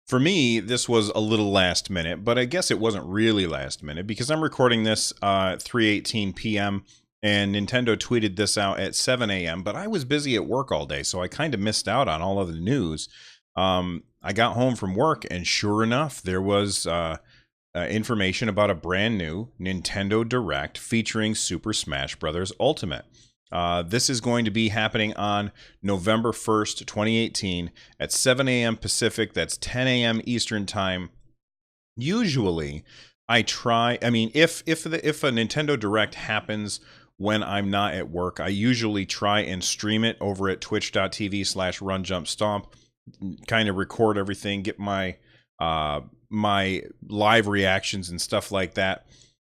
For me, this was a little last minute, but I guess it wasn't really last minute because I'm recording this at 3:18 p.m. and Nintendo tweeted this out at 7 a.m. But I was busy at work all day, so I kind of missed out on all of the news. I got home from work, and sure enough, there was information about a brand new Nintendo Direct featuring Super Smash Bros. Ultimate. This is going to be happening on November 1st, 2018 at 7 a.m. Pacific. That's 10 a.m. Eastern Time. Usually, if a Nintendo Direct happens when I'm not at work, I usually try and stream it over at twitch.tv/runjumpstomp, kind of record everything, get my my live reactions and stuff like that.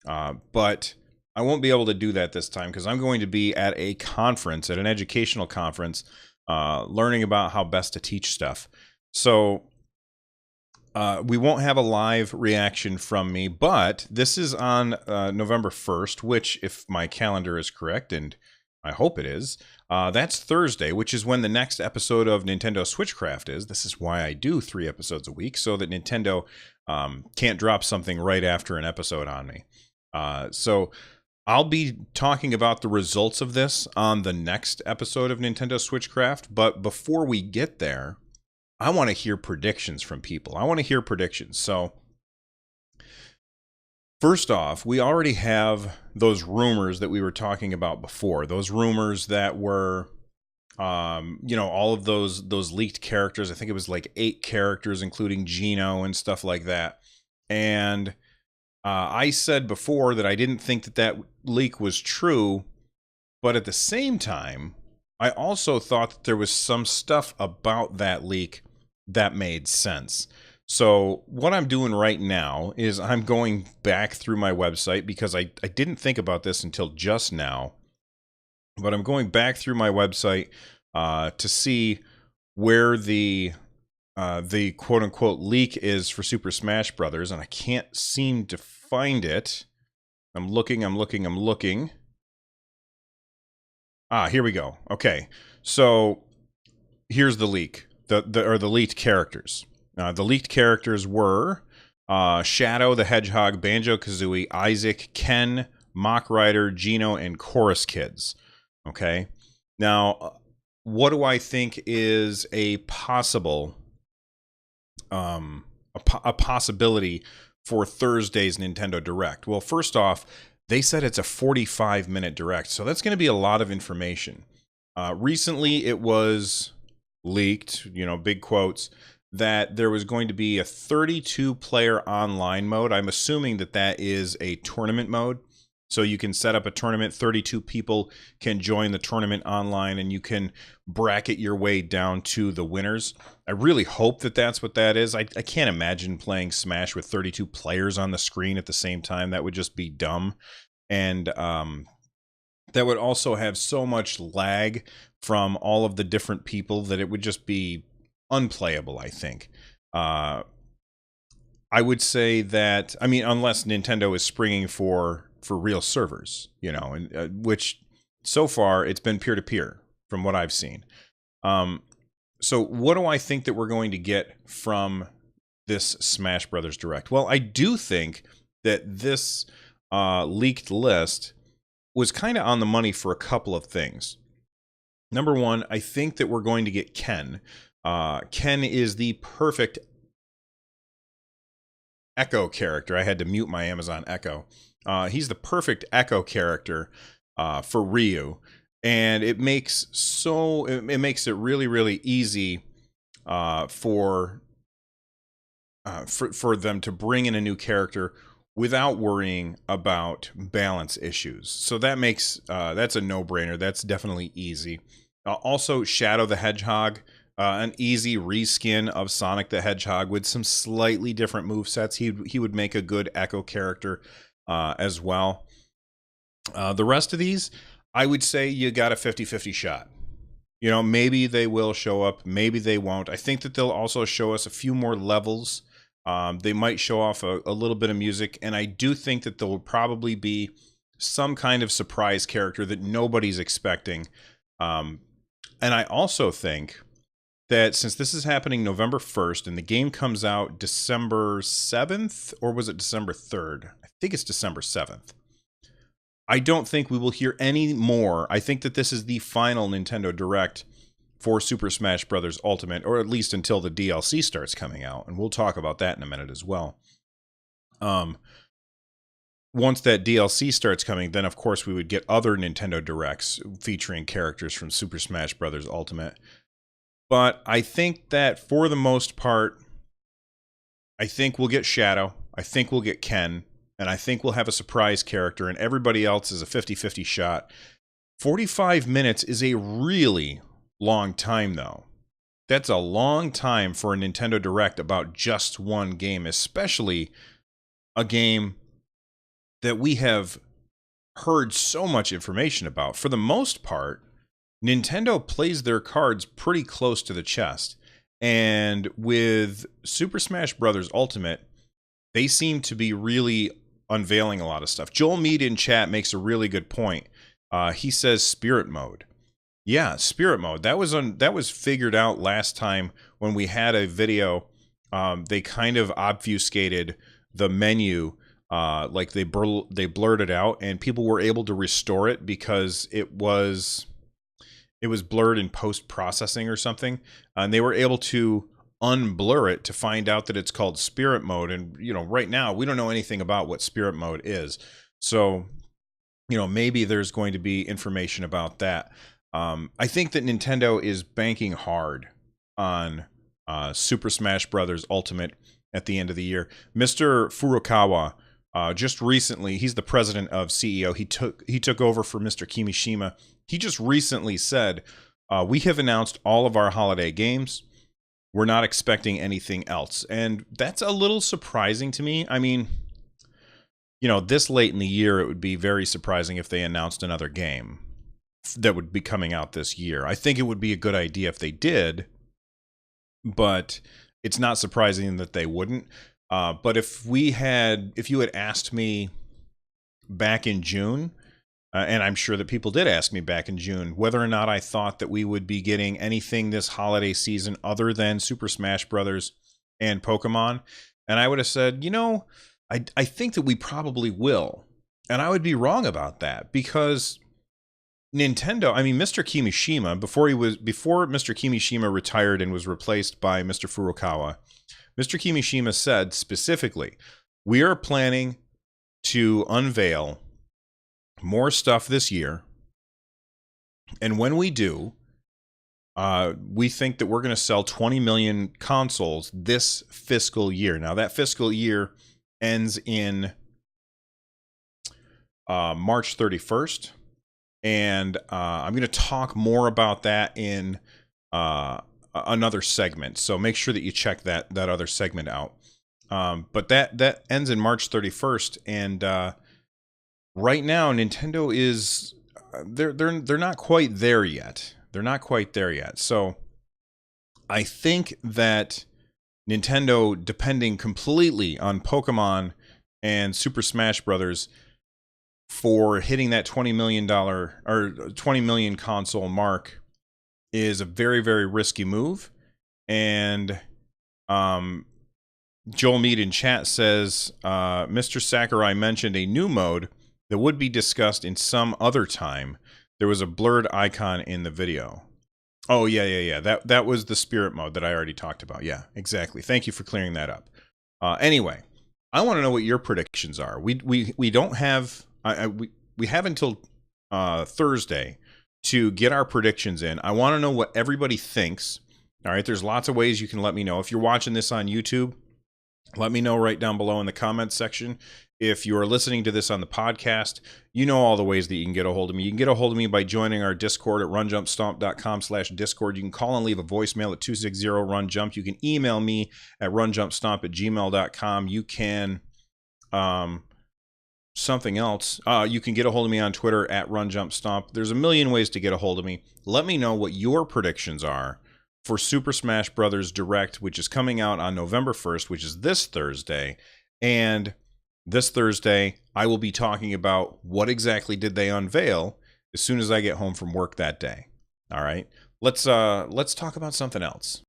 But I won't be able to do that this time because I'm going to be at a conference, at an educational conference, learning about how best to teach stuff. So we won't have a live reaction from me, but this is on November 1st, which, if my calendar is correct, and I hope it is, that's Thursday, which is when the next episode of Nintendo Switchcraft is. This is why I do 3 episodes a week, so that Nintendo can't drop something right after an episode on me. So I'll be talking about the results of this on the next episode of Nintendo Switchcraft, but before we get there, I want to hear predictions from people. I want to hear predictions. So first off, we already have those rumors that we were talking about before. Those rumors that were, all of those leaked characters. I think it was like 8 characters, including Geno and stuff like that. And I said before that I didn't think that leak was true, but at the same time, I also thought that there was some stuff about that leak that made sense. So what I'm doing right now is I'm going back through my website because I didn't think about this until just now, but I'm going back through my website to see where the quote-unquote leak is for Super Smash Brothers, and I can't seem to find it. I'm looking. Here we go. Okay, so here's the leak. The leaked characters. The leaked characters were Shadow the Hedgehog, Banjo-Kazooie, Isaac, Ken, Mach Rider, Geno, and Chorus Kids. Okay, now what do I think is a possible a possibility for Thursday's Nintendo Direct? Well, first off, they said it's a 45-minute Direct, so that's going to be a lot of information. Recently, it was leaked, big quotes, that there was going to be a 32-player online mode. I'm assuming that is a tournament mode. So you can set up a tournament, 32 people can join the tournament online, and you can bracket your way down to the winners. I really hope that that's what that is. I can't imagine playing Smash with 32 players on the screen at the same time. That would just be dumb. And that would also have so much lag from all of the different people that it would just be unplayable, I think. I would say that, unless Nintendo is springing for real servers, and which so far it's been peer-to-peer from what I've seen. So what do I think that we're going to get from this Smash Brothers Direct? Well, I do think that this leaked list was kind of on the money for a couple of things. Number one, I think that we're going to get Ken. Ken is the perfect Echo character. I had to mute my Amazon Echo. He's the perfect Echo character for Ryu, and it makes it really, really easy for them to bring in a new character without worrying about balance issues. So that makes that's a no-brainer. That's definitely easy. Also, Shadow the Hedgehog, an easy reskin of Sonic the Hedgehog with some slightly different movesets. He would make a good Echo character as well. The rest of these, I would say you got a 50-50 shot. Maybe they will show up, maybe they won't. I think that they'll also show us a few more levels. They might show off a little bit of music, and I do think that there will probably be some kind of surprise character that nobody's expecting. And I also think that since this is happening November 1st and the game comes out December 7th, or was it December 3rd? I think it's December 7th. I don't think we will hear any more. I think that this is the final Nintendo Direct for Super Smash Bros. Ultimate, or at least until the DLC starts coming out, and we'll talk about that in a minute as well. Once that DLC starts coming, then of course we would get other Nintendo Directs featuring characters from Super Smash Bros. Ultimate. But I think that for the most part, I think we'll get Shadow, I think we'll get Ken, and I think we'll have a surprise character, and everybody else is a 50-50 shot. 45 minutes is a really long time, though. That's a long time for a Nintendo Direct about just one game, especially a game that we have heard so much information about. For the most part, Nintendo plays their cards pretty close to the chest. And with Super Smash Bros. Ultimate, they seem to be really unveiling a lot of stuff. Joel Mead in chat makes a really good point. He says Spirit Mode. Yeah, Spirit Mode. That was figured out last time when we had a video. They kind of obfuscated the menu. Like they blurred it out, and people were able to restore it because it was blurred in post-processing or something, and they were able to unblur it to find out that it's called Spirit Mode. And right now we don't know anything about what Spirit Mode is, so maybe there's going to be information about that. I think that Nintendo is banking hard on Super Smash Bros. Ultimate at the end of the year. Mr. Furukawa, just recently, he's the president of CEO. He took over for Mr. Kimishima. He just recently said, we have announced all of our holiday games. We're not expecting anything else. And that's a little surprising to me. I mean, this late in the year, it would be very surprising if they announced another game that would be coming out this year. I think it would be a good idea if they did, but it's not surprising that they wouldn't. But if you had asked me back in June, and I'm sure that people did ask me back in June, whether or not I thought that we would be getting anything this holiday season other than Super Smash Bros. And Pokemon, and I would have said, I think that we probably will. And I would be wrong about that, because Nintendo, I mean, Mr. Kimishima, before Mr. Kimishima retired and was replaced by Mr. Furukawa, Mr. Kimishima said specifically, we are planning to unveil more stuff this year, and when we do, we think that we're going to sell 20 million consoles this fiscal year. Now, that fiscal year ends in March 31st, and I'm going to talk more about that in another segment, so make sure that you check that other segment out. But that ends in March 31st, and right now Nintendo is they're not quite there yet. They're not quite there yet. So I think that Nintendo, depending completely on Pokemon and Super Smash Brothers for hitting that $20 million or 20 million console mark, is a very, very risky move. And Joel Mead in chat says, Mr. Sakurai mentioned a new mode that would be discussed in some other time. There was a blurred icon in the video. Oh, yeah. That was the Spirit Mode that I already talked about. Yeah, exactly. Thank you for clearing that up. Anyway, I want to know what your predictions are. We don't have... we have until Thursday to get our predictions in. I want to know what everybody thinks. All right, there's lots of ways you can let me know. If you're watching this on YouTube, let me know right down below in the comments section. If you are listening to this on the podcast, you know all the ways that you can get a hold of me. You can get a hold of me by joining our Discord at runjumpstomp.com/Discord. You can call and leave a voicemail at 260-RUN-JUMP. You can email me at runjumpstomp@gmail.com. You can... something else. You can get a hold of me on Twitter at RunJumpStomp. There's a million ways to get a hold of me. Let me know what your predictions are for Super Smash Bros. Direct, which is coming out on November 1st, which is this Thursday. And this Thursday, I will be talking about what exactly did they unveil as soon as I get home from work that day. All right. let's talk about something else.